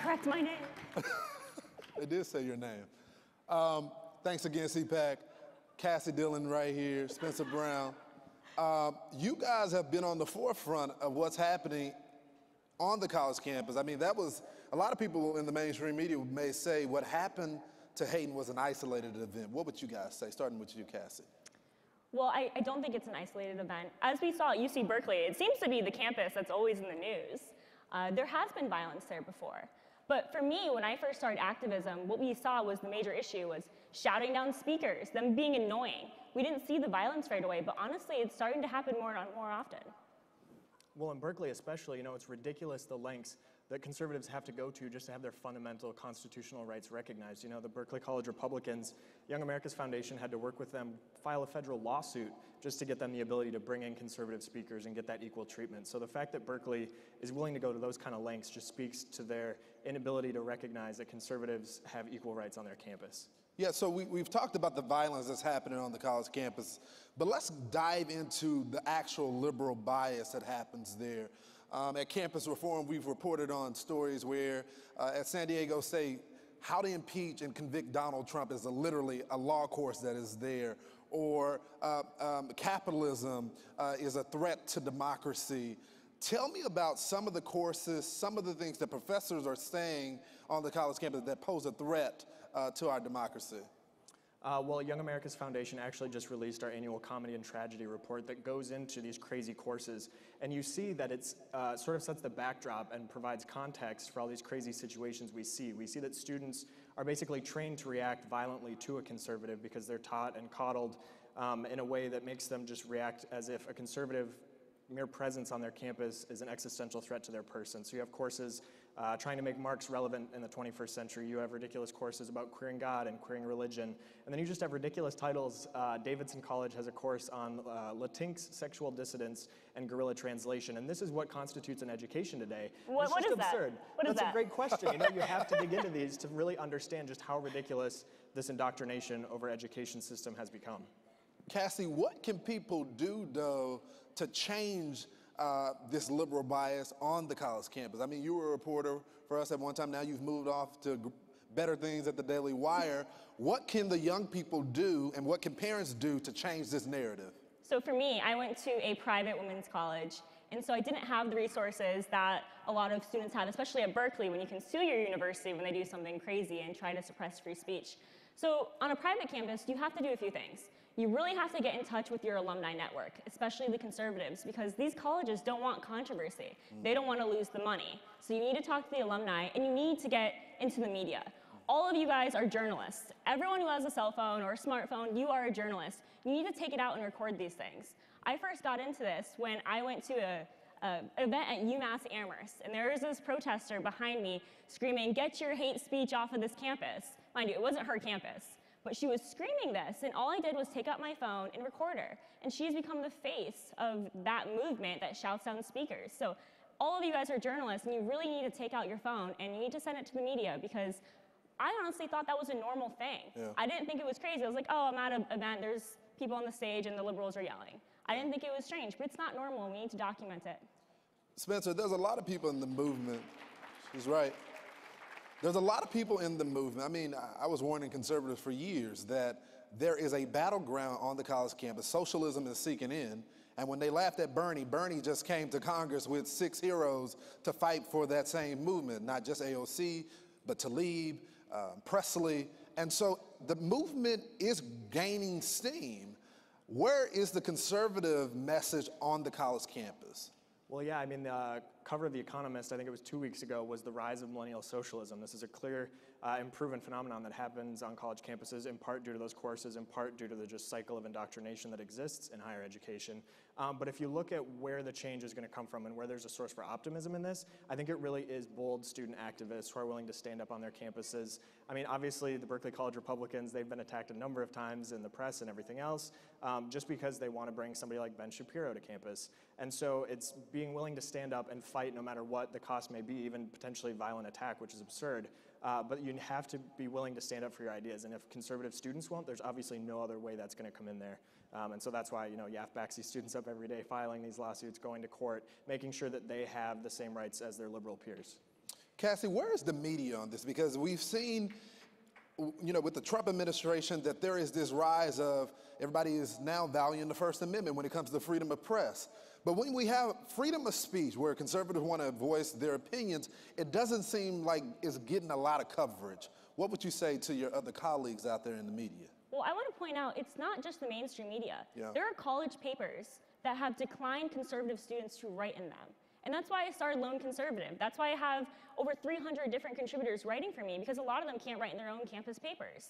correct my name. It did say your name. Thanks again, CPAC. Cassie Dillon right here, Spencer Brown. You guys have been on the forefront of what's happening on the college campus. I mean, that was, a lot of people in the mainstream media may say what happened to Hayden was an isolated event. What would you guys say, starting with you, Cassie? Well, I don't think it's an isolated event. As we saw at UC Berkeley, it seems to be the campus that's always in the news. There has been violence there before. But for me, when I first started activism, what we saw was the major issue was shouting down speakers, them being annoying. We didn't see the violence right away, but honestly, it's starting to happen more often. Well, in Berkeley especially, it's ridiculous the lengths that conservatives have to go to just to have their fundamental constitutional rights recognized. The Berkeley College Republicans, Young America's Foundation had to work with them, file a federal lawsuit just to get them the ability to bring in conservative speakers and get that equal treatment. So the fact that Berkeley is willing to go to those kind of lengths just speaks to their inability to recognize that conservatives have equal rights on their campus. Yeah, so we've talked about the violence that's happening on the college campus, but let's dive into the actual liberal bias that happens there. At Campus Reform, we've reported on stories where at San Diego State, how to impeach and convict Donald Trump is literally a law course that is there, or capitalism is a threat to democracy. Tell me about some of the courses, some of the things that professors are saying on the college campus that pose a threat to our democracy. Well, Young America's Foundation actually just released our annual comedy and tragedy report that goes into these crazy courses. And you see that it's sort of sets the backdrop and provides context for all these crazy situations we see. We see that students are basically trained to react violently to a conservative because they're taught and coddled in a way that makes them just react as if a conservative mere presence on their campus is an existential threat to their person. So you have courses trying to make Marx relevant in the 21st century. You have ridiculous courses about queering God and queering religion. And then you just have ridiculous titles. Davidson College has a course on Latinx sexual dissidence and guerrilla translation. And this is what constitutes an education today. What is absurd. That? What is That's that? a great question. You have to dig into these to really understand just how ridiculous this indoctrination over education system has become. Cassie, what can people do, though, to change this liberal bias on the college campus? I mean, you were a reporter for us at one time. Now you've moved off to better things at the Daily Wire. What can the young people do, and what can parents do to change this narrative? So for me, I went to a private women's college, and so I didn't have the resources that a lot of students have, especially at Berkeley, when you can sue your university when they do something crazy and try to suppress free speech. So on a private campus, you have to do a few things. You really have to get in touch with your alumni network, especially the conservatives, because these colleges don't want controversy. They don't want to lose the money. So you need to talk to the alumni, and you need to get into the media. All of you guys are journalists. Everyone who has a cell phone or a smartphone, you are a journalist. You need to take it out and record these things. I first got into this when I went to an event at UMass Amherst, and there was this protester behind me screaming, "Get your hate speech off of this campus." Mind you, it wasn't her campus, but she was screaming this, and all I did was take out my phone and record her. And she's become the face of that movement that shouts down speakers. So all of you guys are journalists, and you really need to take out your phone, and you need to send it to the media, because I honestly thought that was a normal thing. Yeah. I didn't think it was crazy. I was like, oh, I'm at an event, there's people on the stage, and the liberals are yelling. I didn't think it was strange, but it's not normal, and we need to document it. Spencer, there's a lot of people in the movement. She's right. There's a lot of people in the movement. I mean, I was warning conservatives for years that there is a battleground on the college campus. Socialism is seeking in. And when they laughed at Bernie, Bernie just came to Congress with 6 heroes to fight for that same movement, not just AOC, but Tlaib, Presley. And so the movement is gaining steam. Where is the conservative message on the college campus? Well, yeah, I mean, the cover of The Economist, I think it was 2 weeks ago, was the rise of millennial socialism. This is a clear and proven phenomenon that happens on college campuses, in part due to those courses, in part due to the just cycle of indoctrination that exists in higher education. But if you look at where the change is going to come from and where there's a source for optimism in this, I think it really is bold student activists who are willing to stand up on their campuses. I mean, obviously, the Berkeley College Republicans, they've been attacked a number of times in the press and everything else, just because they want to bring somebody like Ben Shapiro to campus. And so it's being willing to stand up and fight no matter what the cost may be, even potentially violent attack, which is absurd. But you have to be willing to stand up for your ideas. And if conservative students won't, there's obviously no other way that's going to come in there. And so that's why, you have to back these students up every day, filing these lawsuits, going to court, making sure that they have the same rights as their liberal peers. Cassie, where is the media on this? Because we've seen, with the Trump administration, that there is this rise of everybody is now valuing the First Amendment when it comes to freedom of press. But when we have freedom of speech, where conservatives want to voice their opinions, it doesn't seem like it's getting a lot of coverage. What would you say to your other colleagues out there in the media? Well, I want to point out, it's not just the mainstream media. Yeah. There are college papers that have declined conservative students to write in them. And that's why I started Lone Conservative. That's why I have over 300 different contributors writing for me, because a lot of them can't write in their own campus papers.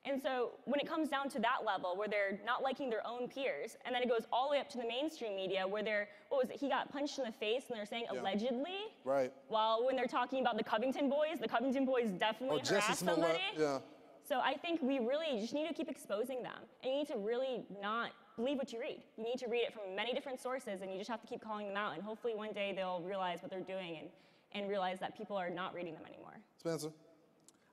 And so when it comes down to that level, where they're not liking their own peers, and then it goes all the way up to the mainstream media, where he got punched in the face, and they're saying allegedly. Right. While when they're talking about the Covington boys definitely harassed somebody. Yeah. So I think we really just need to keep exposing them. And you need to really not believe what you read. You need to read it from many different sources, and you just have to keep calling them out. And hopefully one day they'll realize what they're doing and realize that people are not reading them anymore. Spencer?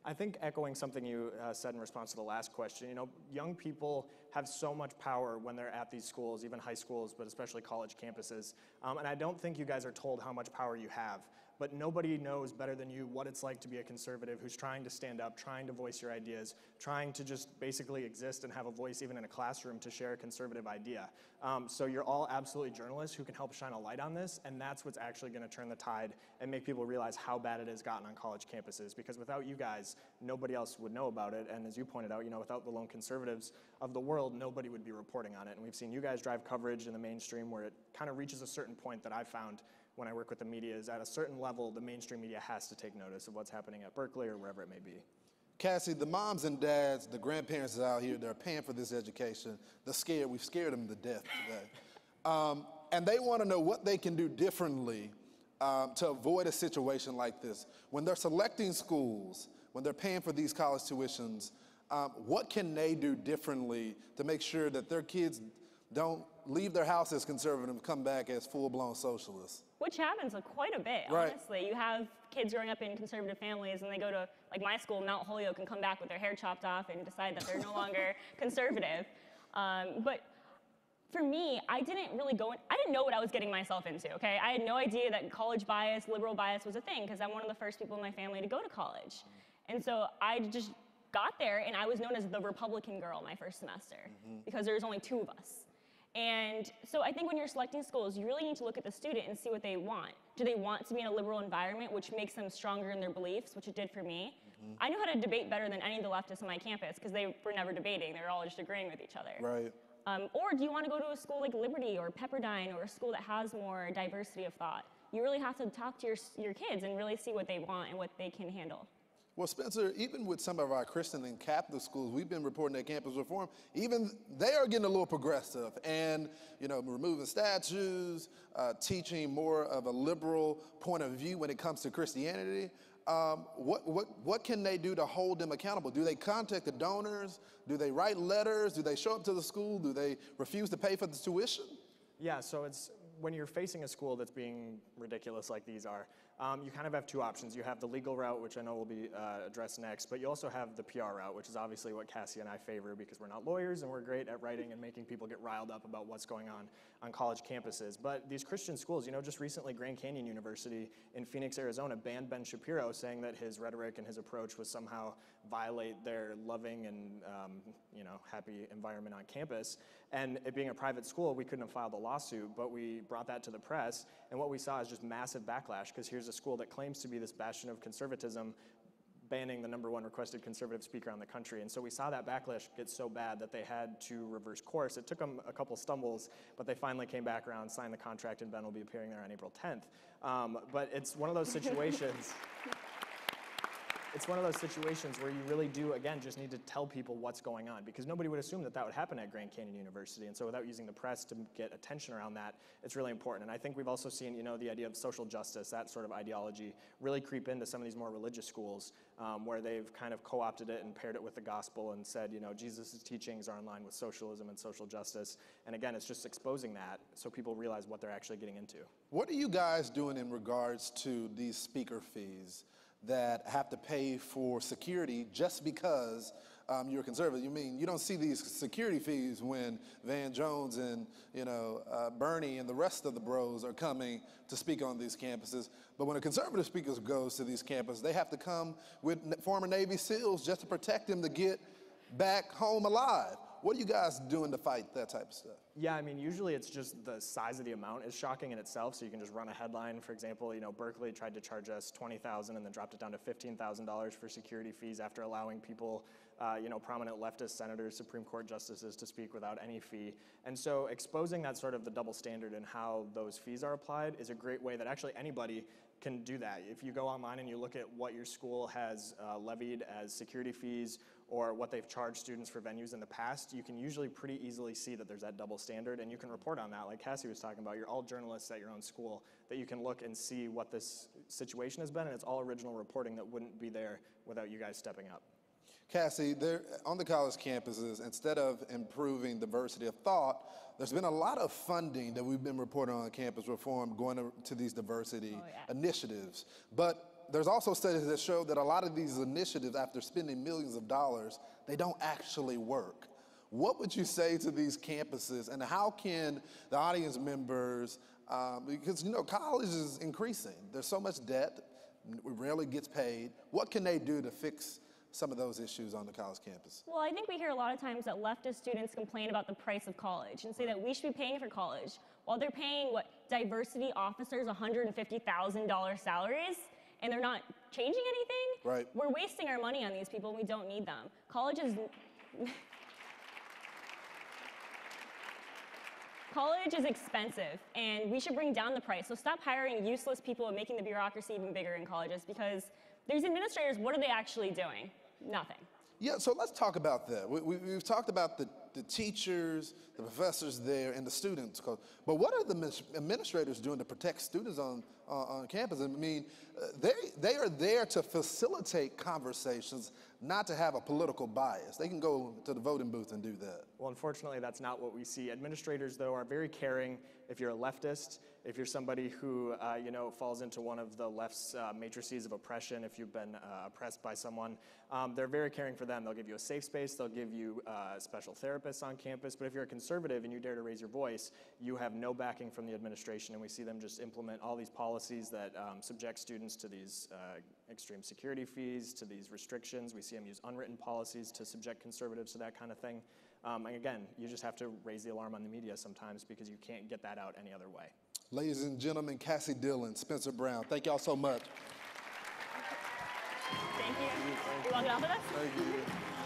I think echoing something you said in response to the last question, young people have so much power when they're at these schools, even high schools, but especially college campuses. And I don't think you guys are told how much power you have. But nobody knows better than you what it's like to be a conservative who's trying to stand up, trying to voice your ideas, trying to just basically exist and have a voice even in a classroom to share a conservative idea. So you're all absolutely journalists who can help shine a light on this, and that's what's actually going to turn the tide and make people realize how bad it has gotten on college campuses. Because without you guys, nobody else would know about it. And as you pointed out, without the lone conservatives of the world, nobody would be reporting on it. And we've seen you guys drive coverage in the mainstream where it kind of reaches a certain point that I've found when I work with the media is at a certain level, the mainstream media has to take notice of what's happening at Berkeley or wherever it may be. Cassie, the moms and dads, the grandparents out here, they're paying for this education. They're scared. We've scared them to death today. And they want to know what they can do differently to avoid a situation like this. When they're selecting schools, when they're paying for these college tuitions, what can they do differently to make sure that their kids don't leave their house as conservative and come back as full-blown socialists? Which happens quite a bit, Right. honestly. You have kids growing up in conservative families, and they go to, like my school, Mount Holyoke, and come back with their hair chopped off and decide that they're no longer conservative. But for me, I didn't know what I was getting myself into, okay? I had no idea that college bias, liberal bias was a thing, because I'm one of the first people in my family to go to college. And so I just got there, and I was known as the Republican girl my first semester, because there was only 2 of us. And so I think when you're selecting schools, you really need to look at the student and see what they want. Do they want to be in a liberal environment, which makes them stronger in their beliefs, which it did for me? I knew how to debate better than any of the leftists on my campus, because they were never debating. They were all just agreeing with each other. Right. Or do you want to go to a school like Liberty or Pepperdine, or a school that has more diversity of thought? You really have to talk to your kids and really see what they want and what they can handle. Well, Spencer, even with some of our Christian and Catholic schools, we've been reporting that campus reform, even they are getting a little progressive and, removing statues, teaching more of a liberal point of view when it comes to Christianity. What can they do to hold them accountable? Do they contact the donors? Do they write letters? Do they show up to the school? Do they refuse to pay for the tuition? Yeah, so it's when you're facing a school that's being ridiculous like these are, you kind of have 2 options. You have the legal route, which I know will be addressed next, but you also have the PR route, which is obviously what Cassie and I favor because we're not lawyers and we're great at writing and making people get riled up about what's going on college campuses. But these Christian schools, just recently Grand Canyon University in Phoenix, Arizona banned Ben Shapiro, saying that his rhetoric and his approach was somehow violate their loving and happy environment on campus. And it being a private school, we couldn't have filed a lawsuit, but we brought that to the press. And what we saw is just massive backlash, because here's a school that claims to be this bastion of conservatism, banning the #1 requested conservative speaker on the country. And so we saw that backlash get so bad that they had to reverse course. It took them a couple stumbles, but they finally came back around, signed the contract, and Ben will be appearing there on April 10th. But it's one of those situations. It's one of those situations where you really do, again, just need to tell people what's going on, because nobody would assume that that would happen at Grand Canyon University. And so without using the press to get attention around that, it's really important. And I think we've also seen, the idea of social justice, that sort of ideology, really creep into some of these more religious schools where they've kind of co-opted it and paired it with the gospel and said, Jesus' teachings are in line with socialism and social justice. And again, it's just exposing that so people realize what they're actually getting into. What are you guys doing in regards to these speaker fees that have to pay for security just because you're a conservative. You don't see these security fees when Van Jones and Bernie and the rest of the bros are coming to speak on these campuses. But when a conservative speaker goes to these campuses, they have to come with former Navy SEALs just to protect them to get back home alive. What are you guys doing to fight that type of stuff? Yeah, I mean, usually it's just the size of the amount is shocking in itself. So you can just run a headline. For example, Berkeley tried to charge us $20,000 and then dropped it down to $15,000 for security fees after allowing people, prominent leftist senators, Supreme Court justices to speak without any fee. And so exposing that sort of the double standard and how those fees are applied is a great way that actually anybody can do that. If you go online and you look at what your school has levied as security fees or what they've charged students for venues in the past, you can usually pretty easily see that there's that double standard, and you can report on that. Like Cassie was talking about, you're all journalists at your own school, that you can look and see what this situation has been, and it's all original reporting that wouldn't be there without you guys stepping up. Cassie, on the college campuses, instead of improving diversity of thought, there's been a lot of funding that we've been reporting on campus reform going to these diversity initiatives. But there's also studies that show that a lot of these initiatives, after spending millions of dollars, they don't actually work. What would you say to these campuses, and how can the audience members, because college is increasing, there's so much debt, it rarely gets paid. What can they do to fix some of those issues on the college campus? Well, I think we hear a lot of times that leftist students complain about the price of college and say that we should be paying for college while they're paying diversity officers $150,000 salaries, and they're not changing anything. Right. We're wasting our money on these people and we don't need them. College is expensive, and we should bring down the price. So stop hiring useless people and making the bureaucracy even bigger in colleges, because these administrators, what are they actually doing? Nothing. Yeah, so let's talk about that. We've talked about the teachers, the professors there, and the students. But what are the administrators doing to protect students on campus? I mean, they are there to facilitate conversations, not to have a political bias. They can go to the voting booth and do that. Well, unfortunately, that's not what we see. Administrators, though, are very caring. If you're a leftist, if you're somebody who falls into one of the left's matrices of oppression, if you've been oppressed by someone, they're very caring for them. They'll give you a safe space. They'll give you special therapists on campus. But if you're a conservative and you dare to raise your voice, you have no backing from the administration. And we see them just implement all these policies that subject students to these extreme security fees, to these restrictions. We see them use unwritten policies to subject conservatives to that kind of thing. And again, you just have to raise the alarm on the media sometimes, because you can't get that out any other way. Ladies and gentlemen, Cassie Dillon, Spencer Brown, thank y'all so much. Thank you. You want to get off of this? Thank you.